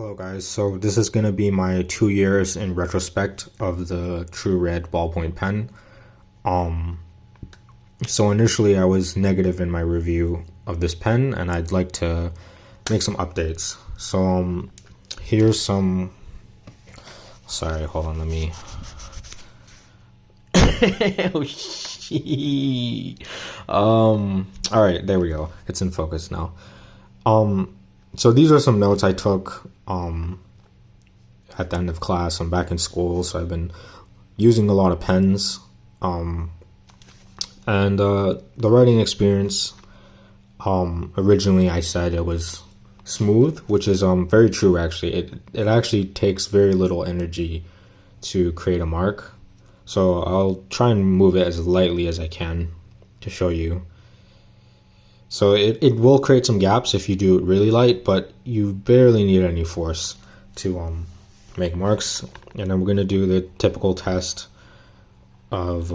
Hello guys, so this is going to be my 2 years in retrospect of the True Red ballpoint pen. So initially I was negative in my review of this pen and I'd like to make some updates. So here's some, sorry, hold on, let me, oh shit. Alright, there we go, it's in focus now. So these are some notes I took at the end of class. I'm back in school, so I've been using a lot of pens. And the writing experience, originally I said it was smooth, which is very true actually. It actually takes very little energy to create a mark. So I'll try and move it as lightly as I can to show you. So it will create some gaps if you do it really light, but you barely need any force to make marks. And then we're going to do the typical test of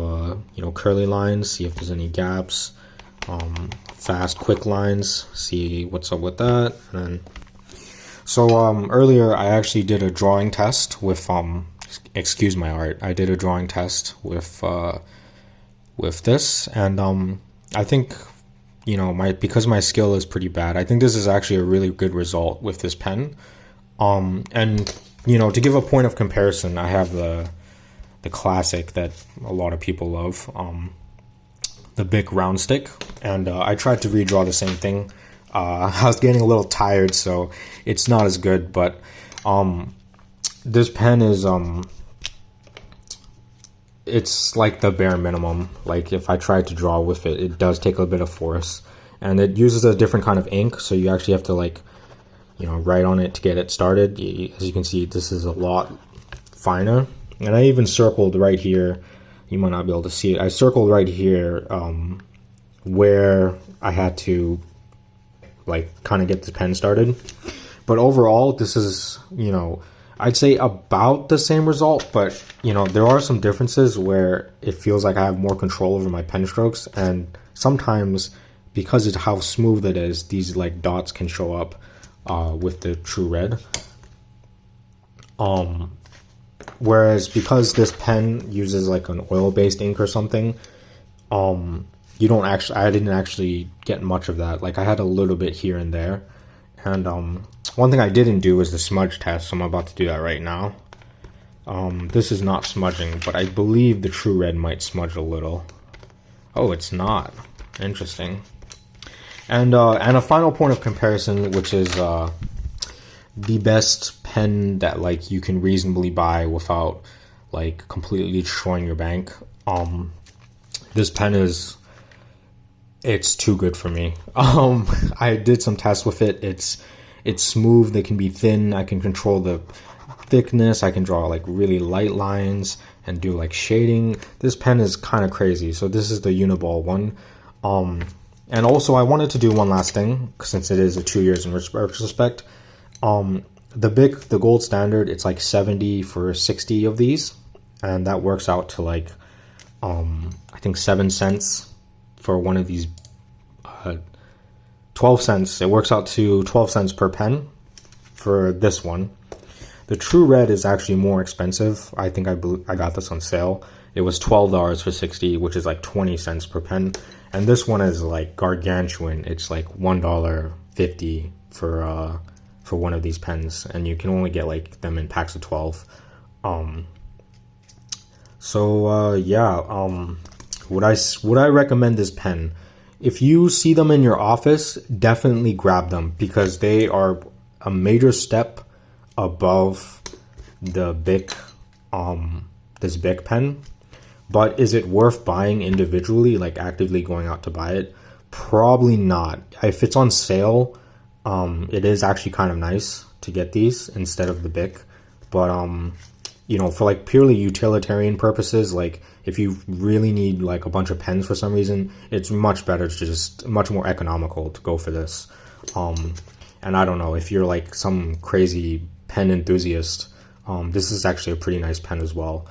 curly lines, see if there's any gaps, fast quick lines, see what's up with that. And then earlier I actually did a drawing test with excuse my art, I did a drawing test with this, and I think because my skill is pretty bad, I think this is actually a really good result with this pen. And to give a point of comparison, I have the classic that a lot of people love, the Bic round stick, and I tried to redraw the same thing. I was getting a little tired, so it's not as good, but this pen is it's like the bare minimum. Like if I tried to draw with it, it does take a bit of force, and it uses a different kind of ink, so you actually have to write on it to get it started. As you can see, this is a lot finer, and I even circled right here. You might not be able to see it. I circled right here where I had to kind of get the pen started. But overall, this is I'd say about the same result, but there are some differences where it feels like I have more control over my pen strokes, and sometimes because of how smooth it is, these dots can show up with the True Red. Whereas because this pen uses an oil-based ink or something, I didn't actually get much of that. I had a little bit here and there, and one thing I didn't do is the smudge test, so I'm about to do that right now. This is not smudging, but I believe the True Red might smudge a little. Oh, it's not. Interesting. And a final point of comparison, which is the best pen that you can reasonably buy without completely destroying your bank. This pen it's too good for me. I did some tests with it. It's smooth, they can be thin, I can control the thickness, I can draw really light lines and do shading. This pen is kind of crazy. So this is the Uniball one. And also I wanted to do one last thing, since it is a 2 years in retrospect. The Bic, the gold standard, it's 70 for 60 of these, and that works out to I think 7 cents for one of these. 12 cents. It works out to 12 cents per pen for this one. The True Red is actually more expensive. I think I got this on sale. It was $12 for 60, which is 20 cents per pen. And this one is gargantuan. It's $1.50 for one of these pens, and you can only get them in packs of 12. Would I recommend this pen? If you see them in your office, definitely grab them, because they are a major step above the Bic, this Bic pen. But is it worth buying individually, actively going out to buy it? Probably not. If it's on sale, it is actually kind of nice to get these instead of the Bic. But for purely utilitarian purposes, if you really need a bunch of pens for some reason, it's much better to much more economical to go for this. And I don't know, if you're some crazy pen enthusiast, this is actually a pretty nice pen as well.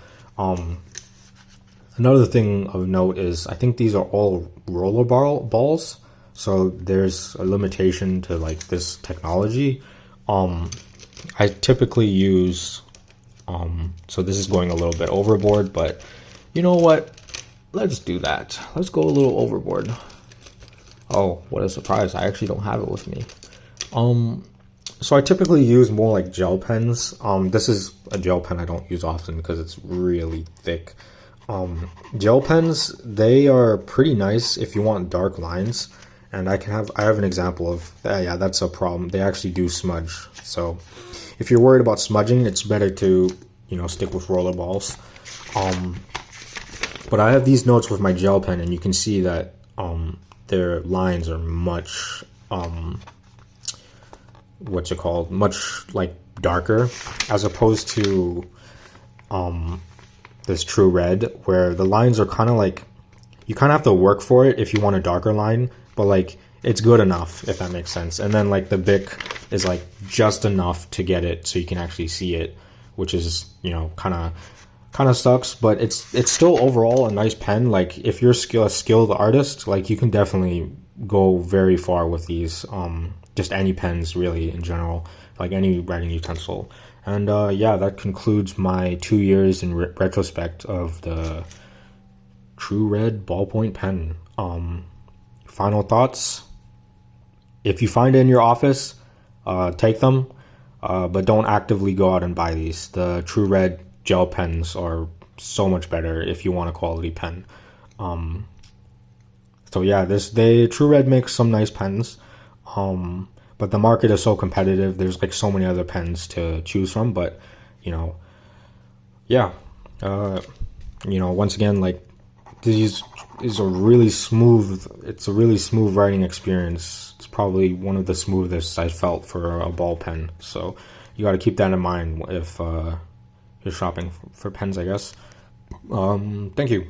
Another thing of note is I think these are all roller balls, so there's a limitation to this technology. I typically use, so this is going a little bit overboard, but you know what? Let's do that. Let's go a little overboard. Oh, what a surprise. I actually don't have it with me. So I typically use more like gel pens. This is a gel pen I don't use often because it's really thick. Gel pens, they are pretty nice if you want dark lines. And I have an example of, yeah, that's a problem. They actually do smudge. So if you're worried about smudging, it's better to, stick with roller balls. But I have these notes with my gel pen, and you can see that their lines are much, much like darker, as opposed to this True Red, where the lines are kind of like, you kind of have to work for it if you want a darker line, but like it's good enough, if that makes sense. And then like the Bic is like just enough to get it so you can actually see it, which is, kind of sucks, but it's still overall a nice pen. Like if you're a skilled artist, like you can definitely go very far with these. Just any pens really in general, like any writing utensil. And yeah, that concludes my 2 years in retrospect of the True Red ballpoint pen. Final thoughts: if you find it in your office, take them, but don't actively go out and buy these. The True Red gel pens are so much better if you want a quality pen. So yeah, True Red makes some nice pens, but the market is so competitive. There's like so many other pens to choose from, but yeah, once again, like these is a really smooth. It's a really smooth writing experience. It's probably one of the smoothest I felt for a ball pen. So you got to keep that in mind if you're shopping for pens, I guess. Thank you.